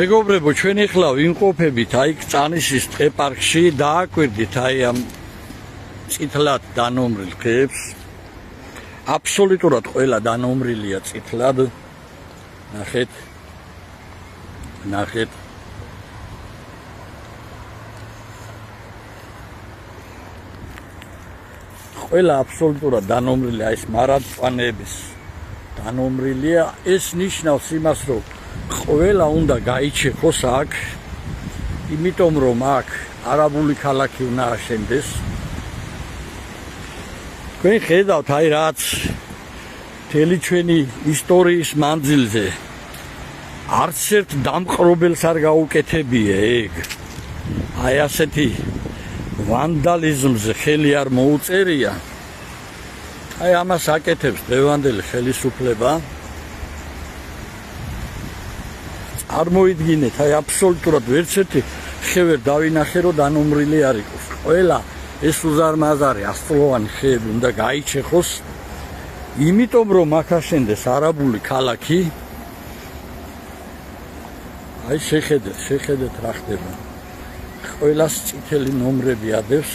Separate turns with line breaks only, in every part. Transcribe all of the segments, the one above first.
მეგობრებო, ჩვენ ახლა ვიმყოფებით აი წანისის ტყეპარკში, დააკვირდით აი ამ წითლად დანომრილ ხეებს. აბსოლუტურად ყველა დანომრილია წითლად. ნახეთ. ყველა აბსოლუტურად დანომრილია, ეს მარადმწვანეების დანომრილია. ეს ნიშნავს იმას, რომ ყველა უნდა გაიჩეხოს აქ, იმიტომ რომ აქ არაბული ქალაქი უნდა აშენდეს. თქვენ ხედავთ აი რაც მთელი ჩვენი ისტორიის მანძილზე არც ერთ დამყრობელს არ გაუკეთებია ეგ. აი ასეთი ვანდალიზმზე ხელი არ მოუწერია. აი ამას აკეთებს დღევანდელი ხელისუფლება. წარმოიდგინეთ, აი აბსოლუტურად ვერც ერთი ხე ვერ დავინახე, რომ დანომრილი არ იყოს. ყველა ეს უზარმაზარი ასწლოვანი ხეები უნდა გაიჩეხოს, იმიტომ რომ აქ აშენდეს არაბული ქალაქი. აი შეხედეთ რა ხდება. ყველას წითელი ნომრები ადევს.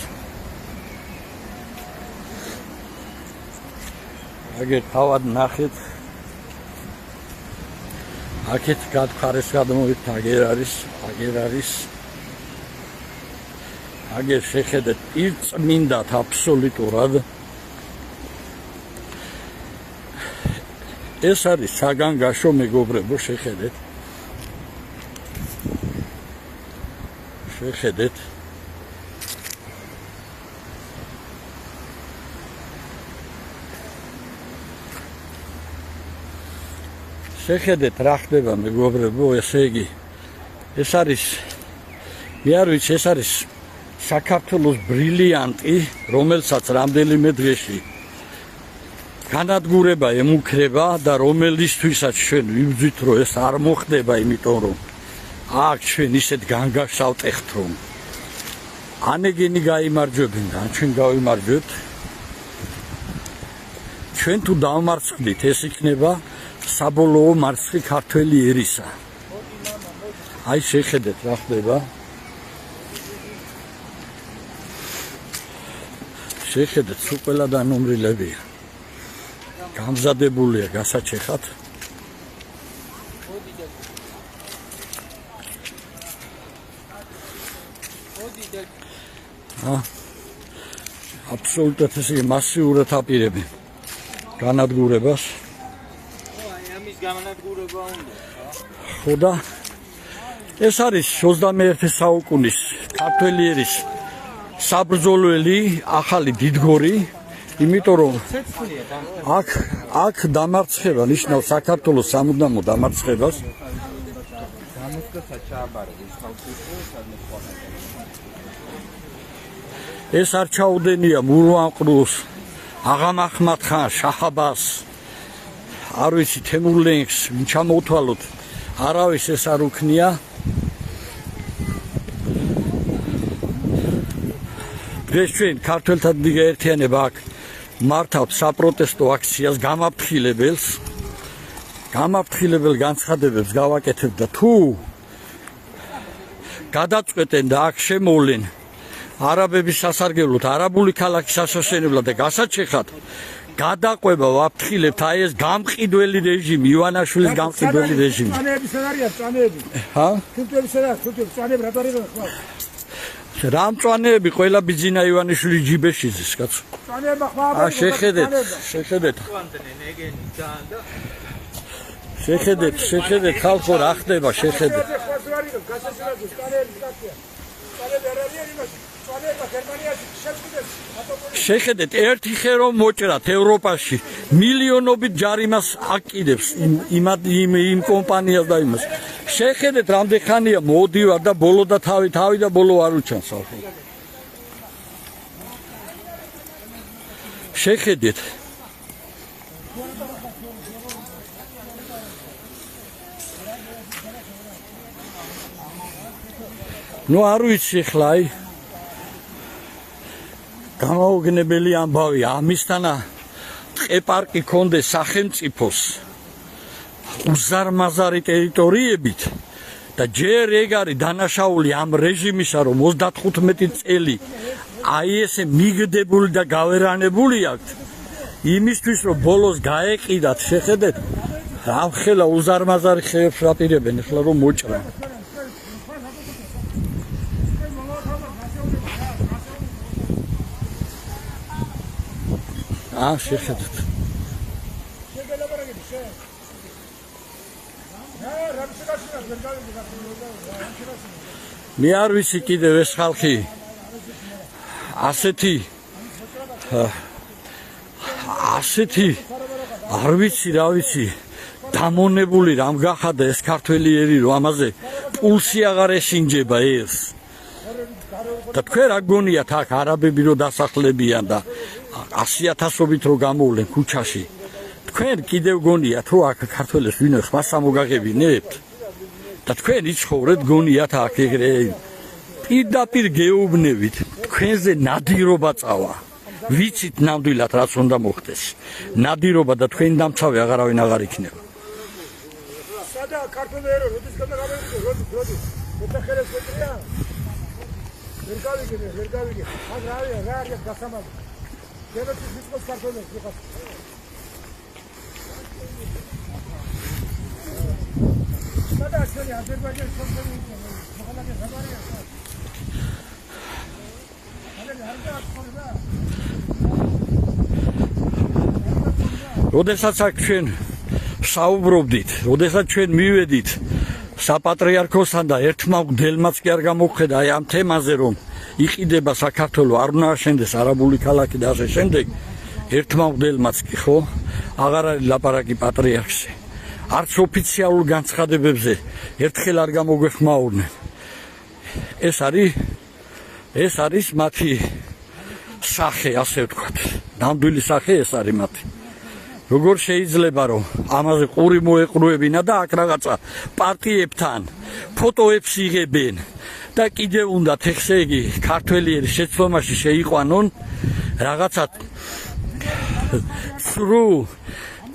აგერ თავად ნახეთ. აქეთ გადქარეს გადმოვით, აგერ არის. აგერ შეხედეთ პირწმინდად აბსოლუტურად. ეს არის საგანგაშო მეგობრებო, შეხედეთ. შეხედეთ რა ხდება მეგობრებო, ესე იგი ეს არის მე არ ვიცი, ეს არის საქართველოს ბრილიანტი, რომელსაც რამდენიმე დღეში განადგურება ემუქრება და რომელისთვისაც ჩვენ ვიბრძვით, რომ ეს არ მოხდება, იმიტომ რომ აქ ჩვენ ისეთ განგაშავტეხთ, რომ ანეგენი გაიმარჯვებენ, ან ჩვენ გავიმარჯვებთ. ჩვენ თუ დავმარცხდით, ეს იქნება საბოლოო მარცხი ქართველი ერისა. აი შეხედეთ რა ხდება. შეხედეთ, სულ ყველა დანომრილებია. გამზადებულია გასაჩეხად. აბსოლუტურად ესე მასიურად აპირებენ განადგურებას. ხო და ეს არის 21 საუკუნის ქართველი ერის საბრძოლველი ახალი დიდგორი, იმიტომ რომ აქ დამარცხება ნიშნავს საქართველოს სამუდამო დამარცხებას. ეს არ ჩაუდენია მურვანყრუს, აღამაჰმად ხან, შაჰაბას, არ ვიცი თემურლენგს, ვინ ჩამოუთვალოთ, არავის ეს არ უქნია. დღეს ჩვენ ქართველთა დიდი გაერთიანება აქ მართავთ საპროტესტო აქციას, გამაფრთხილებელ განცხადებებს გავაკეთებთ და თუ გადაწყვეტენ და აქ შემოვლენ არაბების სასარგებლოდ, არაბული ქალაქის ასაშენებლად და გასაჩეხად, გადაყვება ვაფრთხილებთ აი ეს გამყიდველი რეჟიმი, ივანაშვილის გამყიდველი რეჟიმი. რა მწვანეები ყველა ბიძინა ივანიშვილის ჯიბეში ზის კაცო. შეხედეთ ხალხო რა ხდება, შეხედეთ. შეხედეთ, ერთი ხე რომ მოჭრათ ევროპაში მილიონობით ჯარიმას აკიდებს იმ კომპანიას და იმას. შეხედეთ რამდენ ხანია მოდივარ და ბოლო და თავი და ბოლო არ უჩანს. შეხედეთ. ნუ არ ვიცი ხლა აი გამაოგნებელი ამბავი ამისთანა ტყეპარკი კონდეს სახელმწიფოს უზარმაზარი ტერიტორიებით და ჯერ ეგ არის დანაშაული ამ რეჟიმისა, რომ 35 წელი აი ესე მიგდებული და გავერანებული აქვთ, იმისთვის რომ ბოლოს გაეყიდათ, შეხედეთ, ახლა უზარმაზარი ხეებს ვაპირებენ, ახლა რომ მოჭრან. შეხედეთ. მე არ ვიცი კიდევ ეს ხალხი ასეთი არ ვიცი რა ვიცი დამონებული რამ გახადა ეს ქართველიერი, რომ ამაზე პულსი აღარ ეშინჯება ეს. და თქვენ რა გონიათ აქ არაბები რო დასახლებიან და 100,000-ობით რო გამოვლენ ქუჩაში, თქვენ კიდევ გონიათ რომ აქ ქართველებს ვინმე ხმას ამოგაღებინებთ და თქვენ იცხოვრეთ გონიათ აქ ეგრე პირდაპირ გეუბნებით, თქვენზე ნადირობა წავა, ვიცით ნამდვილად რაც უნდა მოხდეს, ნადირობა და თქვენი დამცავი აღარავინ აღარ იქნება. სადა ქართველიერო როდის გადაგავიდე როდის მეტახერეს მეტია ვერ გავიგე აქ რა არის გასამაგ დედაცის ვიწყოს ქართველებს ვიღაც სადა ჩვენი აზერბაიჯანის კონფერენცია მოხალხე ხაბარია როდესაც აქ ჩვენ საუბრობდით, როდესაც ჩვენ მივედით საპატრიარქოსთან და ერთმა მგდელმაც კი არ გამოგხედა აი ამ თემაზე, რომ იყიდება საქართველოს, არ უნდა აშენდეს არაბული ქალაქი და ასე შემდეგ, ერთმა მგდელმაც კი ხო აღარ არის ლაპარაკი პატრიარქზე. არც ოფიციალურ განცხადებებზე ერთხელ არ გამოგვეხმაურნენ. ეს არის მათი სახე, ასე ვთქვათ. ნამდვილი სახე ეს არის მათი. როგორ შეიძლება რომ ამაზე ყური მოეყრუებინა და აქ რაღაცა პარტიებთან ფოტოებს იღებენ და კიდევ უნდათ ესე იგი ქართველიერი შეცდომაში შეიყვანონ რაღაცა სრულ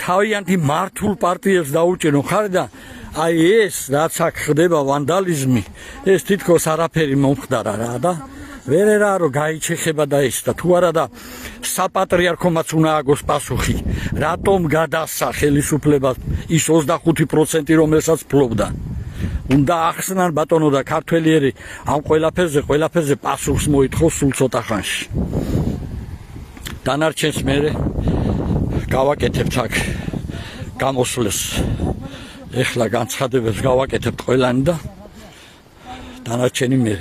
თავიანთი მართულ პარტიებს დაუჭერონ ხარ და აი ეს რაც აქ ხდება ვანდალიზმი, ეს თითქოს არაფერი მომხდარა რა და ვერერა რომ გაიჩეხება და ის და თუ არა და საპატრიარქომაც უნდა აგოს პასუხი, რატომ გადასცა ხელისუფლებას ის 25% რომელსაც ფლობდა. უნდა ახსნან ბატონო და ქართველიერი ამ ყველაფერზე პასუხს მოითხოვს სულ ცოტა ხანში. დანარჩენს მე გავაკეთებთ აქ გამოსვლას. ეხლა განცხადებებს გავაკეთებთ ყველანი და დანარჩენი მე